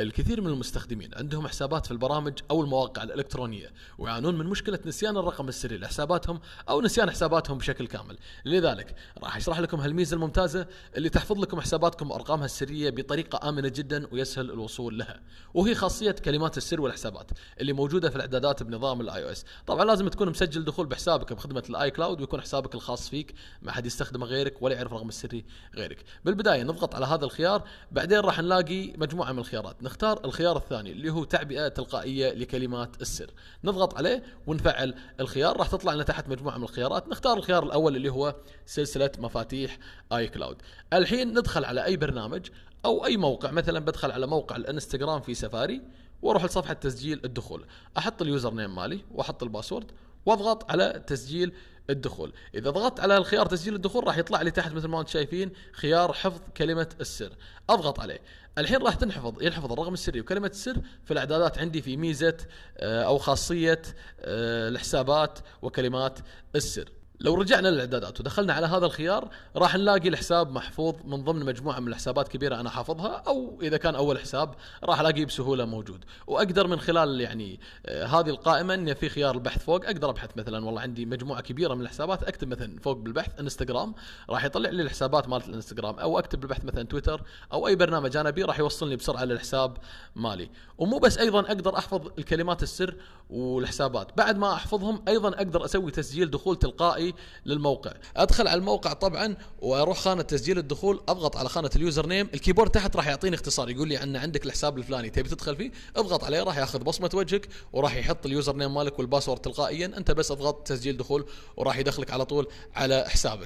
الكثير من المستخدمين عندهم حسابات في البرامج أو المواقع الإلكترونية ويعانون من مشكلة نسيان الرقم السري لحساباتهم أو نسيان حساباتهم بشكل كامل. لذلك راح أشرح لكم هالميزة الممتازة اللي تحفظ لكم حساباتكم وأرقامها السرية بطريقة آمنة جدا ويسهل الوصول لها، وهي خاصية كلمات السر والحسابات اللي موجودة في الإعدادات بنظام الاي او اس. طبعا لازم تكون مسجل دخول بحسابك بخدمة الاي كلاود ويكون حسابك الخاص فيك، ما حد يستخدمه غيرك ولا يعرف رقم السري غيرك. بالبداية نضغط على هذا الخيار، بعدين راح نلاقي مجموعة من الخيارات، نختار الخيار الثاني اللي هو تعبئة تلقائية لكلمات السر، نضغط عليه ونفعل الخيار. راح تطلع لنا تحت مجموعة من الخيارات، نختار الخيار الأول اللي هو سلسلة مفاتيح اي كلاود. الحين ندخل على أي برنامج أو أي موقع، مثلا بدخل على موقع الانستغرام في سفاري واروح لصفحة تسجيل الدخول، احط اليوزر نيم مالي واحط الباسورد واضغط على تسجيل الدخول. اذا ضغطت على الخيار تسجيل الدخول راح يطلع لي تحت مثل ما انتم شايفين خيار حفظ كلمة السر، اضغط عليه. الحين راح ينحفظ الرقم السري وكلمة السر في الاعدادات عندي في ميزة او خاصية الحسابات وكلمات السر. لو رجعنا للاعدادات ودخلنا على هذا الخيار راح نلاقي الحساب محفوظ من ضمن مجموعة من الحسابات كبيرة انا حافظها، او اذا كان اول حساب راح الاقيه بسهولة موجود. واقدر من خلال هذه القائمة ان في خيار البحث فوق اقدر ابحث، مثلا والله عندي مجموعة كبيرة من الحسابات، اكتب مثلا فوق بالبحث انستغرام راح يطلع لي الحسابات مالت الانستغرام، او اكتب بالبحث مثلا تويتر او اي برنامج جانبي راح يوصلني بسرعة للحساب مالي. ومو بس، ايضا اقدر احفظ الكلمات السر والحسابات، بعد ما احفظهم ايضا اقدر اسوي تسجيل دخول تلقائي للموقع. ادخل على الموقع طبعا واروح خانة تسجيل الدخول، اضغط على خانة اليوزر نيم، الكيبورد تحت راح يعطيني اختصار يقول لي ان عندك الحساب الفلاني تبي تدخل فيه، اضغط عليه راح ياخذ بصمة وجهك وراح يحط اليوزر نيم مالك والباسورد تلقائيا، انت بس اضغط تسجيل دخول وراح يدخلك على طول على حسابك.